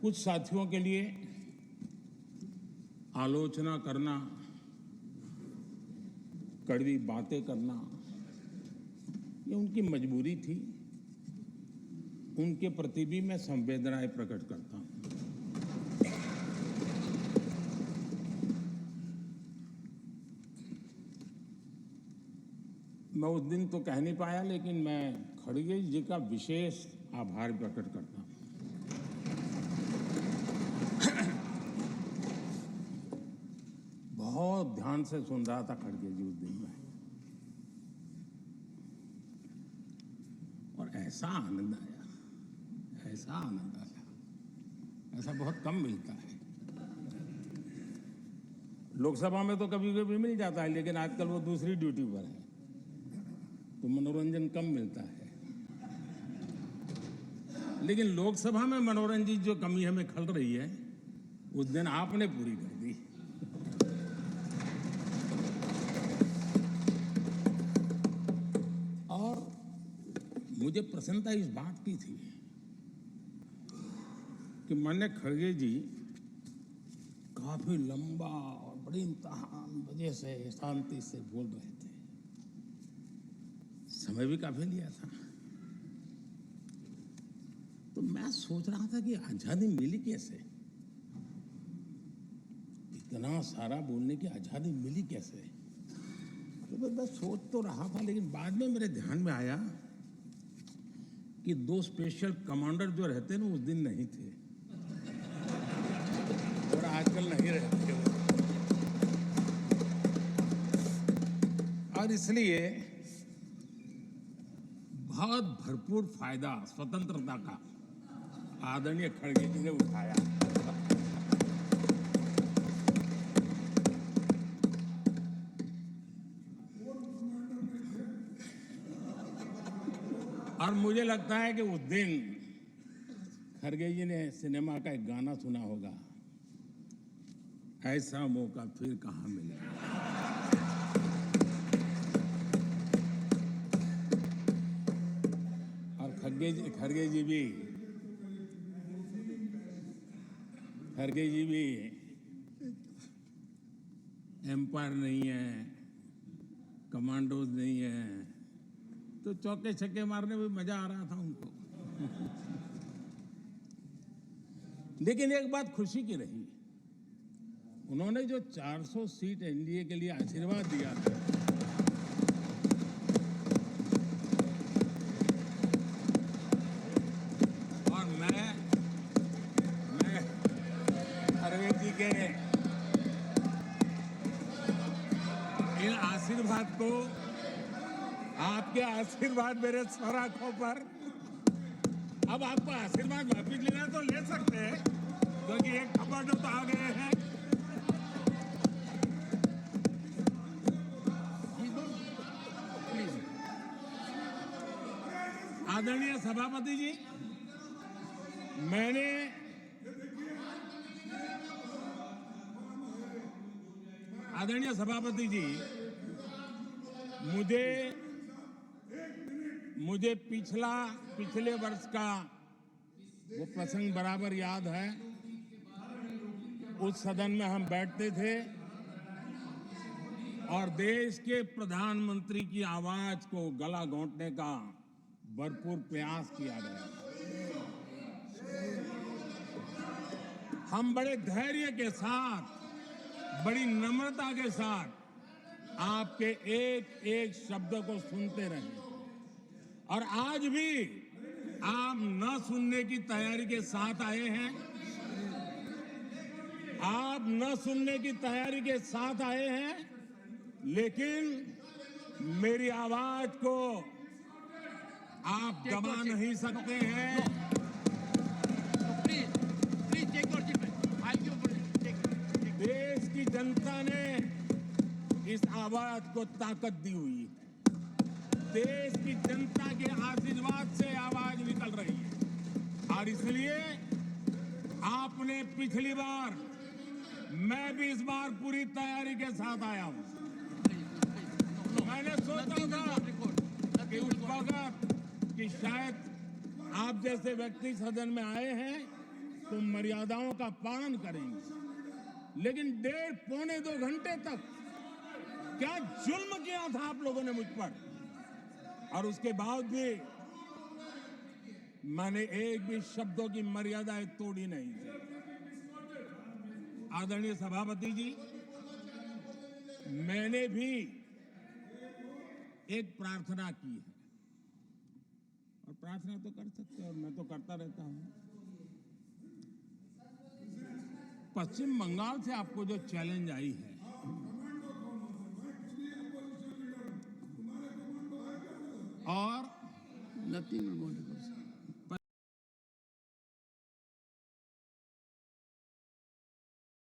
कुछ साथियों के लिए आलोचना करना, कड़वी बातें करना, ये उनकी मजबूरी थी। उनके प्रति भी मैं संवेदनाएं प्रकट करता हूं। मैं उस दिन तो कह नहीं पाया, लेकिन मैं खड़गे जी का विशेष आभार प्रकट करता हूं। बहुत ध्यान से सुन रहा था खड़गे जी उस दिन में, और ऐसा आनंद आया, ऐसा आनंद आया, ऐसा बहुत कम मिलता है। लोकसभा में तो कभी कभी मिल जाता है, लेकिन आजकल वो दूसरी ड्यूटी पर है, तो मनोरंजन कम मिलता है। लेकिन लोकसभा में मनोरंजन की जो कमी हमें खल रही है, उस दिन आपने पूरी कर दी। और मुझे प्रसन्नता इस बात की थी कि माननीय खड़गे जी काफी लंबा और बड़ी इम्तिहान वजह से शांति से बोल रहे थे। समय भी काफी लिया था। तो मैं सोच रहा था कि आजादी मिली कैसे, इतना सारा बोलने की आजादी मिली कैसे। तो मैं सोच तो रहा था, लेकिन बाद में मेरे ध्यान में आया कि दो स्पेशल कमांडर जो रहते ना, उस दिन नहीं थे और आजकल नहीं रहते वो। और इसलिए बहुत भरपूर फायदा स्वतंत्रता का आदरणीय खड़गे जी ने उठाया। और मुझे लगता है कि उस दिन खड़गे जी ने सिनेमा का एक गाना सुना होगा, ऐसा मौका फिर कहां मिलेगा। और खड़गे जी भी एम्पायर नहीं है, कमांडोज नहीं है, तो चौके छक्के मारने में मजा आ रहा था उनको। लेकिन एक बात खुशी की रही, उन्होंने जो 400 सीट एनडीए के लिए आशीर्वाद दिया था, और मैं अरविंद जी के इन आशीर्वाद को, आपके आशीर्वाद मेरे सर आंखों पर, अब आपको आशीर्वाद वापिस लेना तो ले सकते हैं, क्योंकि एक कमांडो तो आ गए हैं। आदरणीय सभापति जी, आदरणीय सभापति जी, मुझे पिछले वर्ष का वो प्रसंग बराबर याद है। उस सदन में हम बैठते थे और देश के प्रधानमंत्री की आवाज को गला घोंटने का भरपूर प्रयास किया गया। हम बड़े धैर्य के साथ, बड़ी नम्रता के साथ आपके एक एक शब्द को सुनते रहे, और आज भी आप न सुनने की तैयारी के साथ आए हैं। आप न सुनने की तैयारी के साथ आए हैं, लेकिन मेरी आवाज को आप दबा नहीं सकते हैं। देश की जनता ने इस आवाज को ताकत दी हुई है। देश की जनता के आशीर्वाद से आवाज निकल रही है, और इसलिए आपने पिछली बार, मैं भी इस बार पूरी तैयारी के साथ आया हूं। मैंने सोचा था कि उस वक्त कि शायद आप जैसे व्यक्ति सदन में आए हैं तो मर्यादाओं का पालन करेंगे, लेकिन 1.5-2 घंटे तक क्या जुल्म किया था आप लोगों ने मुझ पर, और उसके बाद भी मैंने एक भी शब्दों की मर्यादाएं तोड़ी नहीं थी। आदरणीय सभापति जी, मैंने भी एक प्रार्थना की है, और प्रार्थना तो कर सकते हैं और मैं तो करता रहता हूं। पश्चिम बंगाल से आपको जो चैलेंज आई है, और Nothing will move.